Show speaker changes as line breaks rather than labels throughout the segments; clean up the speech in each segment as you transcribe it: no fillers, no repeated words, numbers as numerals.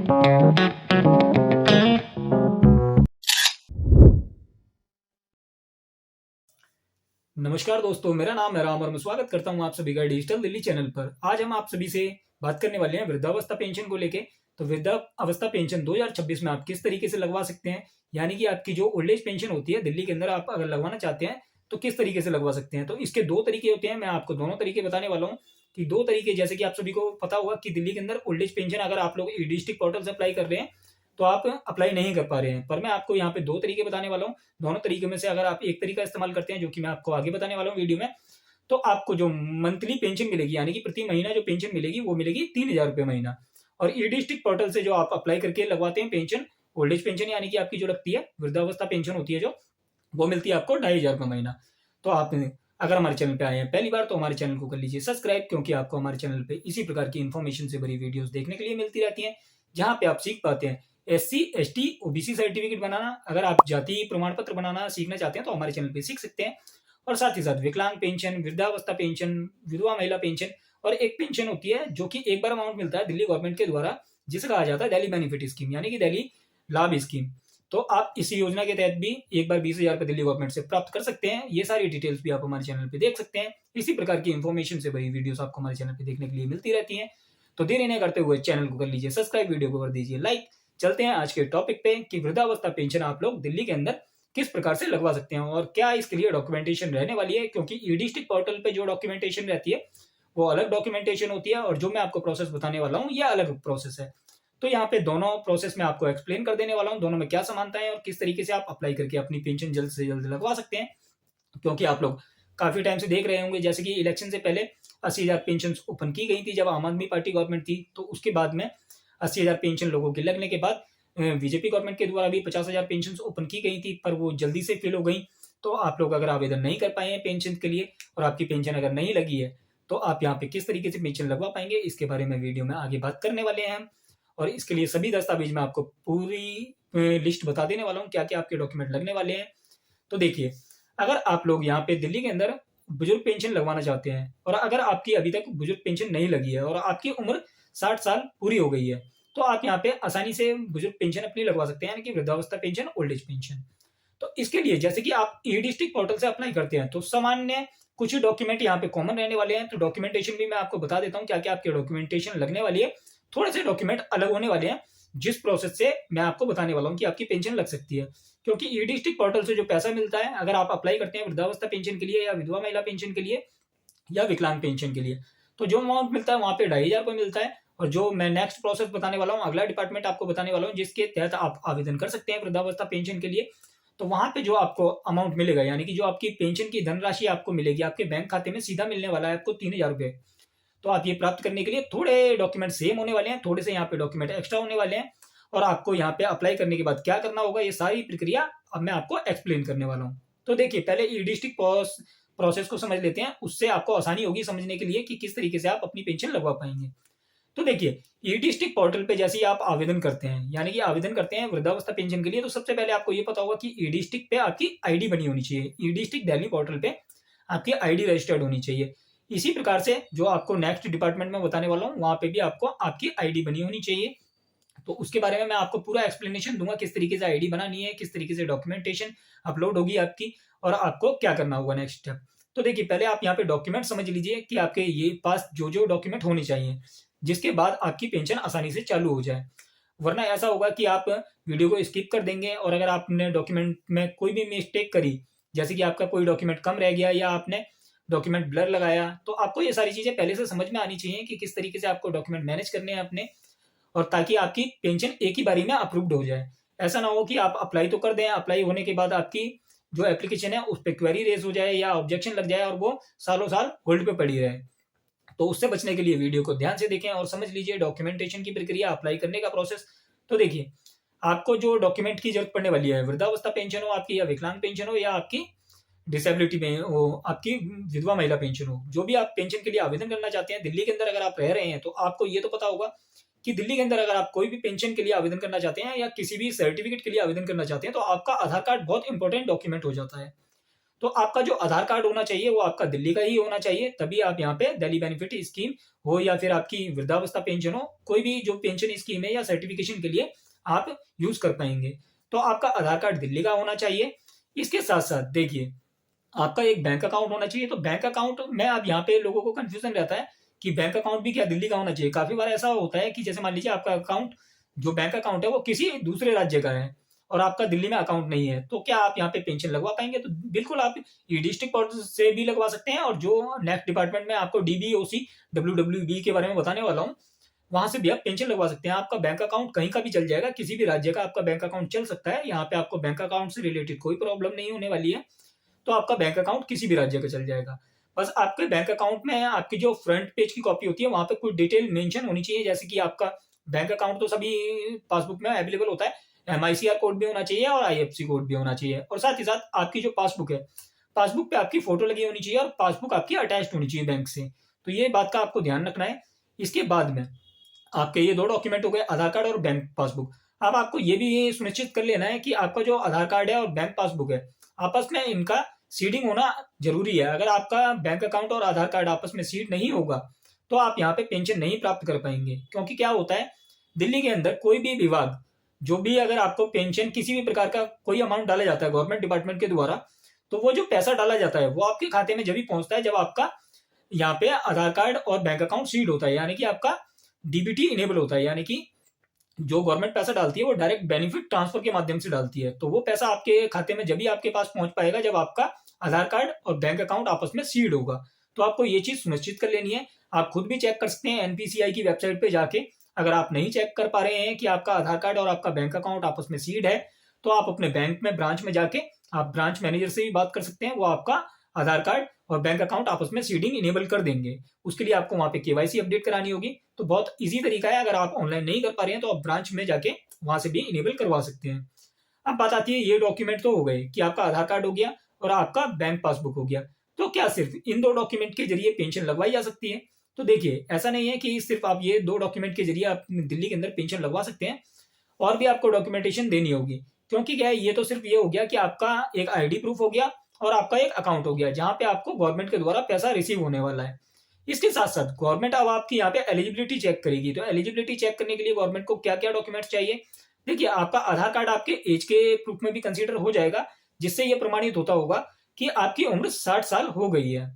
नमस्कार दोस्तों, मेरा नाम है राम और मैं स्वागत करता हूं आप सभी का डिजिटल दिल्ली चैनल पर। आज हम आप सभी से बात करने वाले हैं वृद्धावस्था पेंशन को लेके। तो वृद्धावस्था पेंशन 2026 में आप किस तरीके से लगवा सकते हैं, यानी कि आपकी जो ओल्ड एज पेंशन होती है दिल्ली के अंदर, आप अगर लगवाना चाहते हैं तो किस तरीके से लगवा सकते हैं। तो इसके दो तरीके होते हैं, मैं आपको दोनों तरीके बताने वाला हूँ कि दो तरीके, जैसे कि आप सभी को पता होगा कि दिल्ली के अंदर ओल्ड एज पेंशन अगर आप लोग ई डिस्ट्रिक्ट पोर्टल से अप्लाई कर रहे हैं तो आप अप्लाई नहीं कर पा रहे हैं। पर मैं आपको यहाँ पे दो तरीके बताने वाला हूँ। दोनों तरीके में से अगर आप एक तरीका इस्तेमाल करते हैं, जो कि मैं आपको आगे बताने वाला हूँ वीडियो में, तो आपको जो मंथली पेंशन मिलेगी, यानी कि प्रति महीना जो पेंशन मिलेगी, वो मिलेगी 3,000 रुपये महीना। और ई डिस्ट्रिक्ट पोर्टल से जो आप अप्लाई करके लगवाते हैं पेंशन, ओल्ड एज पेंशन यानी कि आपकी जो लगती है वृद्धावस्था पेंशन होती है जो, वो मिलती है आपको 2,500 रुपये महीना। तो आप अगर हमारे चैनल पे आए हैं पहली बार तो हमारे चैनल को कर लीजिए सब्सक्राइब, क्योंकि आपको हमारे चैनल पे इसी प्रकार की इन्फॉर्मेशन से भरी वीडियोस देखने के लिए मिलती रहती हैं, जहाँ पे आप सीख पाते हैं SC ST OBC सर्टिफिकेट बनाना। अगर आप जाति प्रमाण पत्र बनाना सीखना चाहते हैं तो हमारे चैनल पे सीख सकते हैं। और साथ ही साथ विकलांग पेंशन, वृद्धावस्था पेंशन, विधवा महिला पेंशन, और एक पेंशन होती है जो कि एक बार अमाउंट मिलता है दिल्ली गवर्नमेंट के द्वारा, जिसे कहा जाता है दिल्ली बेनिफिट स्कीम, यानी कि दिल्ली लाभ स्कीम। तो आप इस योजना के तहत भी एक बार 20,000 रुपये दिल्ली गवर्नमेंट से प्राप्त कर सकते हैं। ये सारी डिटेल्स भी आप हमारे चैनल पे देख सकते हैं। इसी प्रकार की इन्फॉर्मेशन से भरी वीडियोस आपको हमारे चैनल पे देखने के लिए मिलती रहती हैं। तो देरी नहीं करते हुए चैनल को कर लीजिए सब्सक्राइब, वीडियो को कर दीजिए लाइक। चलते हैं आज के टॉपिक पे कि वृद्धावस्था पेंशन आप लोग दिल्ली के अंदर किस प्रकार से लगवा सकते हैं और क्या इसके लिए डॉक्यूमेंटेशन रहने वाली है। क्योंकि ई डिस्ट्रिक्ट पोर्टल पे जो डॉक्यूमेंटेशन रहती है वो अलग डॉक्यूमेंटेशन होती है, और जो मैं आपको प्रोसेस बताने वाला हूँ यह अलग प्रोसेस है। तो यहाँ पे दोनों प्रोसेस में आपको एक्सप्लेन कर देने वाला हूँ, दोनों में क्या समानता है और किस तरीके से आप अप्लाई करके अपनी पेंशन जल्द से जल्द लगवा सकते हैं। क्योंकि आप लोग काफी टाइम से देख रहे होंगे, जैसे कि इलेक्शन से पहले 80,000 पेंशन ओपन की गई थी जब आम आदमी पार्टी गवर्नमेंट थी। तो उसके बाद में 80,000 पेंशन लोगों के लगने के बाद बीजेपी गवर्नमेंट के द्वारा भी 50,000 पेंशन ओपन की गई थी, पर वो जल्दी से फिल हो गई। तो आप लोग अगर आवेदन नहीं कर पाए हैं पेंशन के लिए और आपकी पेंशन अगर नहीं लगी है, तो आप यहाँ पे किस तरीके से पेंशन लगवा पाएंगे, इसके बारे में वीडियो में आगे बात करने वाले हैं हम। और इसके लिए सभी दस्तावेज मैं आपको पूरी लिस्ट बता देने वाला हूँ, क्या क्या आपके डॉक्यूमेंट लगने वाले हैं। तो देखिए, अगर आप लोग यहाँ पे दिल्ली के अंदर बुजुर्ग पेंशन लगवाना चाहते हैं और अगर आपकी अभी तक बुजुर्ग पेंशन नहीं लगी है और आपकी उम्र 60 साल पूरी हो गई है, तो आप यहाँ पे आसानी से बुजुर्ग पेंशन अपनी लगवा सकते हैं, यानी कि वृद्धावस्था पेंशन, ओल्ड एज पेंशन। तो इसके लिए जैसे कि आप ई डिस्ट्रिक्ट पोर्टल से अप्लाई करते हैं तो सामान्य कुछ डॉक्यूमेंट यहाँ पे कॉमन रहने वाले हैं। तो डॉक्यूमेंटेशन भी मैं आपको बता देता हूँ क्या क्या आपके डॉक्यूमेंटेशन लगने वाली है। थोड़े से डॉक्यूमेंट अलग होने वाले हैं, जिस प्रोसेस से मैं आपको बताने वाला हूँ कि आपकी पेंशन लग सकती है। क्योंकि ई डिस्ट्रिक्ट पोर्टल से जो पैसा मिलता है, अगर आप अप्लाई करते हैं वृद्धावस्था पेंशन के लिए या विधवा महिला पेंशन के लिए या विकलांग पेंशन के लिए, तो जो अमाउंट मिलता है वहां पे 2,500 रुपये मिलता है। और जो मैं नेक्स्ट प्रोसेस बताने वाला हूँ, अगला डिपार्टमेंट आपको बताने वाला हूँ जिसके तहत आप आवेदन कर सकते हैं वृद्धावस्था पेंशन के लिए, तो वहां पे जो आपको अमाउंट मिलेगा, यानी कि जो आपकी पेंशन की धनराशि आपको मिलेगी आपके बैंक खाते में सीधा मिलने वाला है आपको 3,000 रुपये। तो आप ये प्राप्त करने के लिए थोड़े डॉक्यूमेंट सेम होने वाले हैं, थोड़े से यहाँ पे डॉक्यूमेंट एक्स्ट्रा होने वाले हैं। और आपको यहाँ पे अप्लाई करने के बाद क्या करना होगा, ये सारी प्रक्रिया अब मैं आपको एक्सप्लेन करने वाला हूँ। तो देखिए, पहले ई डिस्ट्रिक्ट प्रोसेस को समझ लेते हैं, उससे आपको आसानी होगी समझने के लिए कि किस तरीके से आप अपनी पेंशन लगवा पाएंगे। तो देखिए, ई डिस्ट्रिक्ट पोर्टल पे जैसे ही आप आवेदन करते हैं, यानी कि आवेदन करते हैं वृद्धावस्था पेंशन के लिए, तो सबसे पहले आपको ये पता होगा कि ई डिस्ट्रिक्ट पे आपकी आईडी बनी होनी चाहिए। ई डिस्ट्रिक्ट दिल्ली पोर्टल पे आपकी आईडी रजिस्टर्ड होनी चाहिए। इसी प्रकार से जो आपको नेक्स्ट डिपार्टमेंट में बताने वाला हूँ, वहां पे भी आपको आपकी आईडी बनी होनी चाहिए। तो उसके बारे में मैं आपको पूरा एक्सप्लेनेशन दूंगा, किस तरीके से आईडी बनानी है, किस तरीके से डॉक्यूमेंटेशन अपलोड होगी आपकी, और आपको क्या करना होगा नेक्स्ट स्टेप। तो देखिए, पहले आप यहाँ पे डॉक्यूमेंट समझ लीजिए कि आपके ये पास जो जो डॉक्यूमेंट होने चाहिए, जिसके बाद आपकी पेंशन आसानी से चालू हो जाए। वरना ऐसा होगा कि आप वीडियो को स्किप कर देंगे, और अगर आपने डॉक्यूमेंट में कोई भी मिस्टेक करी, जैसे कि आपका कोई डॉक्यूमेंट कम रह गया या आपने डॉक्यूमेंट ब्लर लगाया, तो आपको ये सारी चीजें पहले से समझ में आनी चाहिए कि किस तरीके से आपको डॉक्यूमेंट मैनेज करने हैं अपने, और ताकि आपकी पेंशन एक ही बारी में अप्रूव्ड हो जाए। ऐसा ना हो कि आप अप्लाई तो कर दें, अप्लाई होने के बाद आपकी जो एप्लीकेशन है उस पर क्वेरी रेज हो जाए या ऑब्जेक्शन लग जाए और वो सालों साल होल्ड पे पड़ी रहे। तो उससे बचने के लिए वीडियो को ध्यान से देखें और समझ लीजिए डॉक्यूमेंटेशन की प्रक्रिया, अप्लाई करने का प्रोसेस। तो देखिए, आपको जो डॉक्यूमेंट की जरूरत पड़ने वाली है, वृद्धावस्था पेंशन हो आपकी, या विकलांग पेंशन हो, या आपकी डिसेबिलिटी में हो, आपकी विधवा महिला पेंशन हो, जो भी आप पेंशन के लिए आवेदन करना चाहते हैं दिल्ली के अंदर अगर आप रह रहे हैं, तो आपको ये तो पता होगा कि दिल्ली के अंदर अगर आप कोई भी पेंशन के लिए आवेदन करना चाहते हैं या किसी भी सर्टिफिकेट के लिए आवेदन करना चाहते हैं, तो आपका आधार कार्ड बहुत इंपॉर्टेंट डॉक्यूमेंट हो जाता है। तो आपका जो आधार कार्ड होना चाहिए वो आपका दिल्ली का ही होना चाहिए, तभी आप यहाँ पे दिल्ली बेनिफिट स्कीम हो या फिर आपकी वृद्धावस्था पेंशन हो, कोई भी जो पेंशन स्कीम है या सर्टिफिकेशन के लिए आप यूज कर पाएंगे। तो आपका आधार कार्ड दिल्ली का होना चाहिए। इसके साथ साथ देखिए, आपका एक बैंक अकाउंट होना चाहिए। तो बैंक अकाउंट में अब यहाँ पे लोगों को कंफ्यूजन रहता है कि बैंक अकाउंट भी क्या दिल्ली का होना चाहिए। काफी बार ऐसा होता है कि जैसे मान लीजिए आपका अकाउंट, जो बैंक अकाउंट है वो किसी दूसरे राज्य का है और आपका दिल्ली में अकाउंट नहीं है, तो क्या आप यहाँ पे पेंशन लगवा पाएंगे? तो बिल्कुल आप ई डिस्ट्रिक्ट पोर्टल से भी लगवा सकते हैं, और जो नेक्स्ट डिपार्टमेंट में आपको डीबीओसी WWB के बारे में बताने वाला हूँ, वहां से भी आप पेंशन लगवा सकते हैं। आपका बैंक अकाउंट कहीं का भी चल जाएगा, किसी भी राज्य का आपका बैंक अकाउंट चल सकता है। यहाँ पे आपको बैंक अकाउंट से रिलेटेड कोई प्रॉब्लम नहीं होने वाली है। तो आपका बैंक अकाउंट किसी भी राज्य का चल जाएगा। बस आपके बैंक अकाउंट में आपकी जो फ्रंट पेज की कॉपी होती है वहां पे कुछ डिटेल मेंशन होनी चाहिए, जैसे कि आपका बैंक अकाउंट तो सभी पासबुक में अवेलेबल होता है, MICR कोड भी होना चाहिए और IFSC कोड भी होना चाहिए, और साथ ही साथ आपकी जो पासबुक है, पासबुक पे आपकी फोटो लगी होनी चाहिए और पासबुक आपकी अटैच होनी चाहिए बैंक से। तो ये बात का आपको ध्यान रखना है। इसके बाद में आपके ये दो डॉक्यूमेंट हो गए, आधार कार्ड और बैंक पासबुक। अब आपको ये भी सुनिश्चित कर लेना है कि आपका जो आधार कार्ड है और बैंक पासबुक है, आपस में इनका सीडिंग होना जरूरी है। अगर आपका बैंक अकाउंट और आधार कार्ड आपस में सीड नहीं होगा तो आप यहाँ पे पेंशन नहीं प्राप्त कर पाएंगे। क्योंकि क्या होता है, दिल्ली के अंदर कोई भी विभाग, जो भी अगर आपको पेंशन किसी भी प्रकार का कोई अमाउंट डाला जाता है गवर्नमेंट डिपार्टमेंट के द्वारा, तो वो जो पैसा डाला जाता है वो आपके खाते में जब भी पहुंचता है जब आपका यहाँ पे आधार कार्ड और बैंक अकाउंट सीड होता है, यानी कि आपका DBT इनेबल होता है। यानी कि जो गवर्नमेंट पैसा डालती है वो डायरेक्ट बेनिफिट ट्रांसफर के माध्यम से डालती है। तो वो पैसा आपके खाते में जब भी आपके पास पहुंच पाएगा जब आपका आधार कार्ड और बैंक अकाउंट आपस में सीड होगा। तो आपको ये चीज सुनिश्चित कर लेनी है। आप खुद भी चेक कर सकते हैं NPCI की वेबसाइट पे जाके। अगर आप नहीं चेक कर पा रहे हैं कि आपका आधार कार्ड और आपका बैंक अकाउंट आपस में सीड है, तो आप अपने बैंक में ब्रांच में जाके आप ब्रांच मैनेजर से भी बात कर सकते हैं। वो आपका आधार कार्ड और बैंक अकाउंट आपस में सीडिंग इनेबल कर देंगे। उसके लिए आपको वहां पे KYC अपडेट करानी होगी। तो बहुत इजी तरीका है। अगर आप ऑनलाइन नहीं कर पा रहे हैं तो आप ब्रांच में जाके वहां से भी इनेबल करवा सकते हैं। अब बात आती है, ये डॉक्यूमेंट तो हो गए कि आपका आधार कार्ड हो गया और आपका बैंक पासबुक हो गया, तो क्या सिर्फ इन दो डॉक्यूमेंट के जरिए पेंशन लगवाई जा सकती है? तो देखिए, ऐसा नहीं है कि सिर्फ आप ये दो डॉक्यूमेंट के जरिए आप दिल्ली के अंदर पेंशन लगवा सकते हैं, और भी आपको डॉक्यूमेंटेशन देनी होगी। क्योंकि क्या है, ये तो सिर्फ ये हो गया कि आपका एक ID प्रूफ हो गया और आपका एक अकाउंट हो गया जहां पे आपको गवर्नमेंट के द्वारा पैसा रिसीव होने वाला है। इसके साथ साथ गवर्नमेंट अब आपकी यहाँ पे एलिजिबिलिटी चेक करेगी। तो एलिजिबिलिटी चेक करने के लिए गवर्नमेंट को क्या क्या डॉक्यूमेंट्स चाहिए? देखिए, आपका आधार कार्ड आपके एज के प्रूफ में भी कंसीडर हो जाएगा, जिससे ये प्रमाणित होता होगा कि आपकी उम्र 60 साल हो गई है।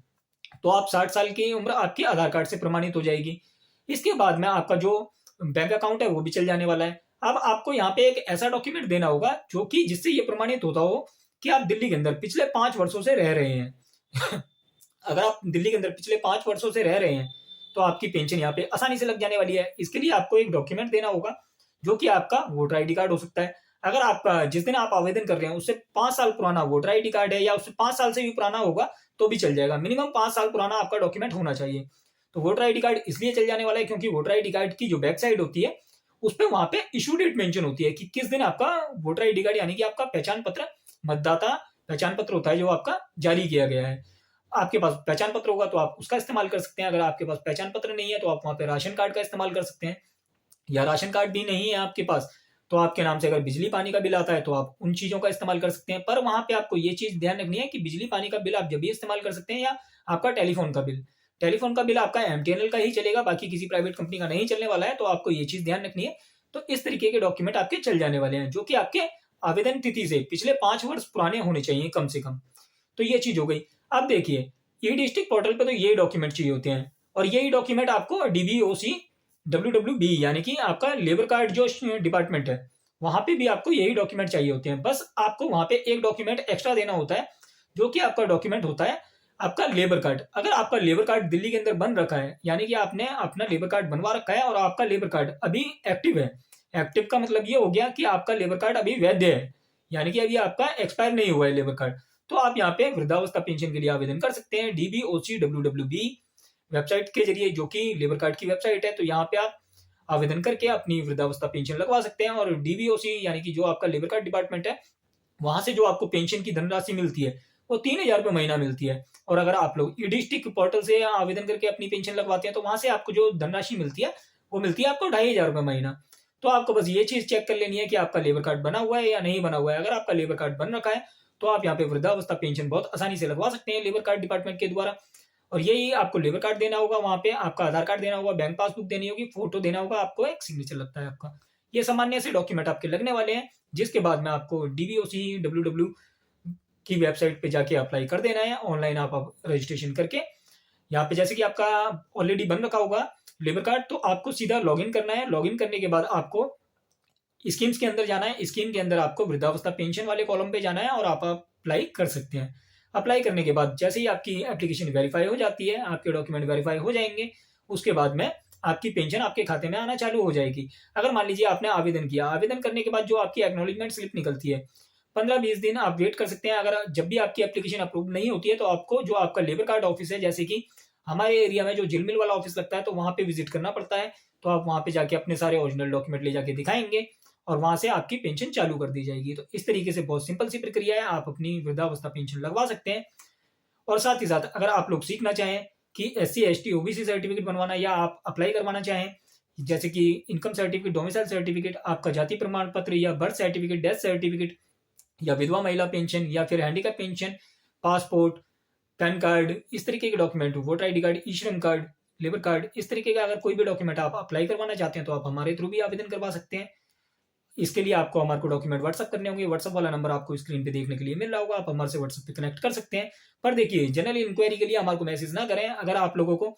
तो आप 60 साल की उम्र आपकी आधार कार्ड से प्रमाणित हो जाएगी। इसके बाद में आपका जो बैंक अकाउंट है वो भी चल जाने वाला है। अब आपको यहाँ पे एक ऐसा डॉक्यूमेंट देना होगा जो कि जिससे ये प्रमाणित होता हो कि आप दिल्ली के अंदर पिछले 5 वर्षों से रह रहे हैं। अगर आप दिल्ली के अंदर पिछले 5 वर्षों से रह रहे हैं तो आपकी पेंशन यहाँ पे आसानी से लग जाने वाली है। इसके लिए आपको एक डॉक्यूमेंट देना होगा जो कि आपका वोटर ID कार्ड हो सकता है। अगर आपका जिस दिन आप आवेदन कर रहे हैं उससे 5 साल पुराना वोटर ID कार्ड है या उससे 5 साल से भी पुराना होगा तो भी चल जाएगा। मिनिमम 5 साल पुराना आपका डॉक्यूमेंट होना चाहिए। तो वोटर ID कार्ड इसलिए चल जाने वाला है क्योंकि वोटर ID कार्ड की जो बैक साइड होती है उस पर वहां पे इशू डेट मेंशन होती है कि किस दिन आपका वोटर ID कार्ड यानी कि आपका पहचान पत्र, मतदाता पहचान पत्र होता है जो आपका जारी किया गया है। आपके पास पहचान पत्र होगा तो आप उसका इस्तेमाल कर सकते हैं। अगर आपके पास पहचान पत्र नहीं है तो आप वहां पे राशन कार्ड का इस्तेमाल कर सकते हैं, या राशन कार्ड भी नहीं है आपके पास तो आपके नाम से अगर बिजली पानी का बिल आता है तो आप उन चीजों का इस्तेमाल कर सकते हैं। पर वहां पे आपको ये चीज ध्यान रखनी है कि बिजली पानी का बिल आप जब भी इस्तेमाल कर सकते हैं, या आपका टेलीफोन का बिल आपका MTNL का ही चलेगा, बाकी किसी प्राइवेट कंपनी का नहीं चलने वाला है। तो आपको ये चीज ध्यान रखनी है। तो इस तरीके के डॉक्यूमेंट आपके चल जाने वाले हैं जो कि आपके आवेदन तिथि से पिछले 5 वर्ष पुराने होने चाहिए कम से कम। तो ये चीज हो गई। अब देखिए, ई डिस्ट्रिक्ट पोर्टल पे तो ये डॉक्यूमेंट चाहिए होते हैं, और यही डॉक्यूमेंट आपको DBOC WWB यानी कि आपका लेबर कार्ड जो डिपार्टमेंट है वहां पे भी आपको यही डॉक्यूमेंट चाहिए होते हैं। बस आपको वहां पे एक डॉक्यूमेंट एक्स्ट्रा देना होता है जो कि आपका डॉक्यूमेंट होता है आपका लेबर कार्ड। अगर आपका लेबर कार्ड दिल्ली के अंदर बन रखा है, यानी कि आपने अपना लेबर कार्ड बनवा रखा है और आपका लेबर कार्ड अभी एक्टिव है, एक्टिव का मतलब ये हो गया कि आपका लेबर कार्ड अभी वैध है, यानी कि अभी आपका एक्सपायर नहीं हुआ है लेबर कार्ड, तो आप यहाँ पे वृद्धावस्था पेंशन के लिए आवेदन कर सकते हैं DBOC WWB वेबसाइट के जरिए, जो कि लेबर कार्ड की वेबसाइट है। तो यहाँ पे आप आवेदन करके अपनी वृद्धावस्था पेंशन लगवा सकते हैं। और DBOC यानी कि जो आपका लेबर कार्ड डिपार्टमेंट है, वहां से जो आपको पेंशन की धनराशि मिलती है वो 3,000 रुपये महीना मिलती है। और अगर आप लोग ई डिस्ट्रिक्ट पोर्टल से आवेदन करके अपनी पेंशन लगवाते हैं तो वहां से आपको जो धनराशि मिलती है वो मिलती है आपको 2,500 रुपये महीना। तो आपको बस ये चीज चेक कर लेनी है कि आपका लेबर कार्ड बना हुआ है या नहीं बना हुआ है। अगर आपका लेबर कार्ड बन रखा है तो आप यहाँ पे वृद्धावस्था पेंशन बहुत आसानी से लगवा सकते हैं लेबर कार्ड डिपार्टमेंट के द्वारा। और यही आपको लेबर कार्ड देना होगा, वहाँ पे आपका आधार कार्ड देना होगा, बैंक पासबुक देनी होगी, फोटो देना होगा, आपको एक सिग्नेचर लगता है आपका। ये सामान्य से डॉक्यूमेंट आपके लगने वाले हैं, जिसके बाद में आपको DVOC WW की वेबसाइट पे जाके अप्लाई कर देना है ऑनलाइन। आप रजिस्ट्रेशन करके यहाँ पे जैसे कि आपका ऑलरेडी बन रखा होगा लेबर कार्ड, तो आपको सीधा लॉगिन करना है। लॉगिन करने के बाद आपको स्कीम्स के अंदर जाना है। स्कीम के अंदर आपको वृद्धावस्था पेंशन वाले कॉलम पे जाना है और आप अप्लाई कर सकते हैं। अप्लाई करने के बाद जैसे ही आपकी एप्लीकेशन वेरीफाई हो जाती है, आपके डॉक्यूमेंट वेरीफाई हो जाएंगे, उसके बाद में आपकी पेंशन आपके खाते में आना चालू हो जाएगी। अगर मान लीजिए आपने आवेदन किया, आवेदन करने के बाद जो आपकी एक्नॉलेजमेंट स्लिप निकलती है, 15-20 दिन आप वेट कर सकते हैं। अगर जब भी आपकी एप्लीकेशन अप्रूव नहीं होती है तो आपको जो आपका लेबर कार्ड ऑफिस है, जैसे कि हमारे एरिया में जो झिलमिल वाला ऑफिस लगता है, तो वहां पे विजिट करना पड़ता है। तो आप वहां पे जाके अपने सारे ओरिजिनल डॉक्यूमेंट ले जाके दिखाएंगे और वहां से आपकी पेंशन चालू कर दी जाएगी। तो इस तरीके से बहुत सिंपल सी प्रक्रिया है, आप अपनी वृद्धावस्था पेंशन लगवा सकते हैं। और साथ ही साथ अगर आप लोग सीखना चाहें कि SC ST OBC सर्टिफिकेट बनवाना, या आप अप्लाई करवाना चाहें जैसे कि इनकम सर्टिफिकेट, डोमिसाइल सर्टिफिकेट, आपका जाति प्रमाण पत्र, या बर्थ सर्टिफिकेट, डेथ सर्टिफिकेट, या विधवा महिला पेंशन, या फिर handicap pension, passport, pan card, इस तरीके के डॉक्यूमेंट, वोटर ID कार्ड, ई श्रम कार्ड, लेबर कार्ड, इस तरीके का अगर कोई भी डॉक्यूमेंट आप अप्लाई करवाना चाहते हैं तो आप हमारे थ्रू भी आवेदन करवा सकते हैं। इसके लिए आपको हमारे को डॉक्यूमेंट व्हाट्सअप करने होंगे। व्हाट्सअप वाला नंबर आपको स्क्रीन पे देखने के लिए मिल रहा होगा, आप हमारे से व्हाट्सअप पे कनेक्ट कर सकते हैं। पर देखिए, जनरल इंक्वायरी के लिए हमारे को मैसेज ना करें। अगर आप लोगों को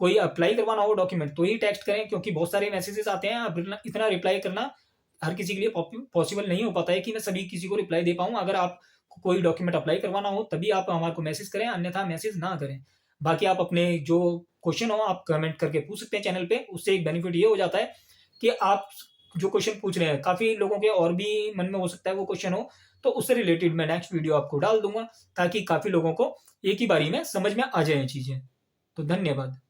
कोई अप्लाई करवाना हो डॉक्यूमेंट तो ही टेक्स्ट करें, क्योंकि बहुत सारे मैसेजेस आते हैं। आप इतना रिप्लाई करना हर किसी के लिए पॉसिबल नहीं हो पाता है कि मैं सभी किसी को रिप्लाई दे पाऊँ। अगर आप कोई डॉक्यूमेंट अप्लाई करवाना हो तभी आप हमारे को मैसेज करें, अन्यथा मैसेज ना करें। बाकी आप अपने जो क्वेश्चन हो आप कमेंट करके पूछ सकते हैं चैनल पे। उससे एक बेनिफिट ये हो जाता है कि आप जो क्वेश्चन पूछ रहे हैं, काफी लोगों के और भी मन में हो सकता है वो क्वेश्चन हो, तो उससे रिलेटेड मैं नेक्स्ट वीडियो आपको डाल दूंगा, ताकि काफी लोगों को एक ही बारी में समझ में आ जाए चीजें। तो धन्यवाद।